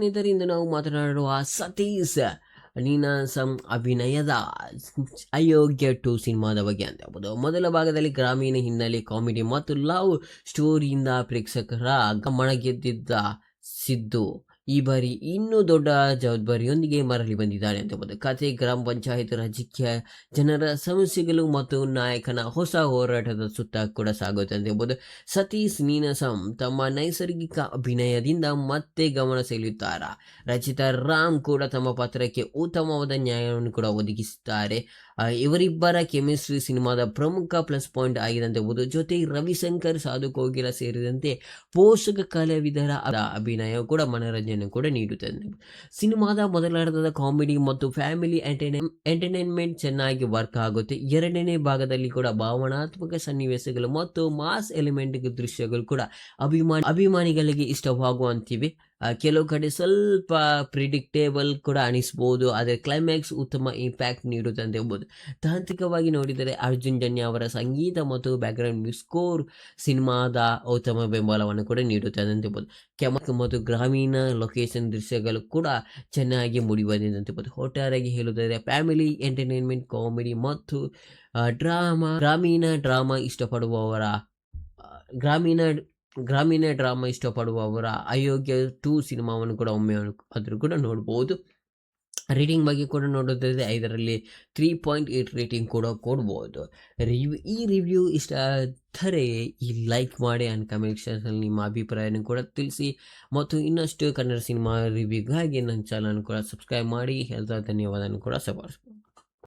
ಸ್ನೇಹಿತರೆ, ಇಂದು ನಾವು ಮಾತನಾಡುವ ಸತೀಶ್ ನೀನಾಸಂ ಅಭಿನಯದ ಅಯೋಗ್ಯ 2 ಸಿನಿಮಾದ ಬಗ್ಗೆ ಅಂತ ಹೇಳ್ಬೋದು. ಮೊದಲ ಭಾಗದಲ್ಲಿ ಗ್ರಾಮೀಣ ಹಿನ್ನೆಲೆ ಕಾಮಿಡಿ ಮತ್ತು ಲವ್ ಸ್ಟೋರಿಯಿಂದ ಪ್ರೇಕ್ಷಕರ ಗಮನ ಗೆದ್ದಿದ್ದ ಸಿದ್ದು ಈ ಬಾರಿ ಇನ್ನೂ ದೊಡ್ಡ ಜವಾಬ್ದಾರಿಯೊಂದಿಗೆ ಮರಳಿ ಬಂದಿದ್ದಾರೆ ಅಂತ ಹೇಳ್ಬೋದು. ಕಥೆ ಗ್ರಾಮ ಪಂಚಾಯತ್ ರಾಜಕೀಯ, ಜನರ ಸಮಸ್ಯೆಗಳು ಮತ್ತು ನಾಯಕನ ಹೊಸ ಹೋರಾಟದ ಸುತ್ತ ಕೂಡ ಸಾಗುತ್ತೆ ಅಂತ ಹೇಳ್ಬೋದು. ಸತೀಶ್ ನೀನಾಸಂ ತಮ್ಮ ನೈಸರ್ಗಿಕ ಅಭಿನಯದಿಂದ ಮತ್ತೆ ಗಮನ ಸೆಳೆಯುತ್ತಾರೆ. ರಚಿತಾ ರಾಮ್ ಕೂಡ ತಮ್ಮ ಪಾತ್ರಕ್ಕೆ ಉತ್ತಮವಾದ ನ್ಯಾಯವನ್ನು ಕೂಡ ಒದಗಿಸುತ್ತಾರೆ. ಇವರಿಬ್ಬರ ಕೆಮಿಸ್ಟ್ರಿ ಸಿನಿಮಾದ ಪ್ರಮುಖ ಪ್ಲಸ್ ಪಾಯಿಂಟ್ ಆಗಿದೆ ಅಂತ ಹೇಳ್ಬೋದು. ಜೊತೆ ರವಿಶಂಕರ್, ಸಾಧು ಕೋಗಿಲ ಸೇರಿದಂತೆ ಪೋಷಕ ಕಲಾವಿದರ ಅಭಿನಯ ಕೂಡ ಮನೋರಂಜನೆ ಕೂಡ ನೀಡುತ್ತದೆ. ಸಿನಿಮಾದ ಮೊದಲಾರ್ಧದ ಕಾಮಿಡಿ ಮತ್ತು ಫ್ಯಾಮಿಲಿ ಎಂಟರ್ಟೈನ್ಮೆಂಟ್ ಚೆನ್ನಾಗಿ ವರ್ಕ್ ಆಗುತ್ತೆ. ಎರಡನೇ ಭಾಗದಲ್ಲಿ ಕೂಡ ಭಾವನಾತ್ಮಕ ಸನ್ನಿವೇಶಗಳು ಮತ್ತು ಮಾಸ್ ಎಲಿಮೆಂಟ್ ದೃಶ್ಯಗಳು ಕೂಡ ಅಭಿಮಾನಿಗಳಿಗೆ ಇಷ್ಟವಾಗುವಂತಿವೆ. ಕೆಲವು ಕಡೆ ಸ್ವಲ್ಪ ಪ್ರಿಡಿಕ್ಟೇಬಲ್ ಕೂಡ ಅನಿಸ್ಬೋದು, ಆದರೆ ಕ್ಲೈಮ್ಯಾಕ್ಸ್ ಉತ್ತಮ ಇಂಪ್ಯಾಕ್ಟ್ ನೀಡುತ್ತೆ ಅಂತ ಹೇಳ್ಬೋದು. ತಾಂತ್ರಿಕವಾಗಿ ನೋಡಿದರೆ ಅರ್ಜುನ್ ಜನ್ಯ ಅವರ ಸಂಗೀತ ಮತ್ತು ಬ್ಯಾಕ್ಗ್ರೌಂಡ್ ಸ್ಕೋರ್ ಸಿನಿಮಾದ ಉತ್ತಮ ಬೆಂಬಲವನ್ನು ಕೂಡ ನೀಡುತ್ತದೆ ಅಂತ ಹೇಳ್ಬೋದು. ಕೆಮಕ್ ಮತ್ತು ಗ್ರಾಮೀಣ ಲೊಕೇಶನ್ ದೃಶ್ಯಗಳು ಕೂಡ ಚೆನ್ನಾಗಿ ಮೂಡಿಬಂದಿದೆ ಅಂತ ಹೇಳ್ಬೋದು. ಒಟ್ಟಾರೆಯಾಗಿ ಹೇಳುವುದಾದರೆ ಫ್ಯಾಮಿಲಿ ಎಂಟರ್ಟೈನ್ಮೆಂಟ್, ಕಾಮಿಡಿ ಮತ್ತು ಗ್ರಾಮೀಣ ಡ್ರಾಮಾ ಇಷ್ಟಪಡುವವರ ಅಯೋಗ್ಯ 2 ಸಿನಿಮಾವನ್ನು ಕೂಡ ಒಮ್ಮೆ ಆದರೂ ಕೂಡ ನೋಡ್ಬೋದು. ರೇಟಿಂಗ್ ಬಗ್ಗೆ ಕೂಡ ನೋಡೋದಾದರೆ 5ರಲ್ಲಿ 3.8 ರೇಟಿಂಗ್ ಕೂಡ ಕೊಡ್ಬೋದು. ಈ ರಿವ್ಯೂ ಇಷ್ಟ ಆದರೆ ಲೈಕ್ ಮಾಡಿ ಆ್ಯಂಡ್ ಕಮೆಂಟ್ ಸೆಕ್ಷನಲ್ಲಿ ನಿಮ್ಮ ಅಭಿಪ್ರಾಯನ ಕೂಡ ತಿಳಿಸಿ. ಮತ್ತು ಇನ್ನಷ್ಟು ಕನ್ನಡ ಸಿನಿಮಾ ರಿವ್ಯೂಗಾಗಿ ನನ್ನ ಚಾನಲ್ ಕೂಡ ಸಬ್ಸ್ಕ್ರೈಬ್ ಮಾಡಿ. ಹೇಳ್ತಾ ಧನ್ಯವಾದವನ್ನು ಕೂಡ ಸಬಾರಿಸ್ಬೋದು.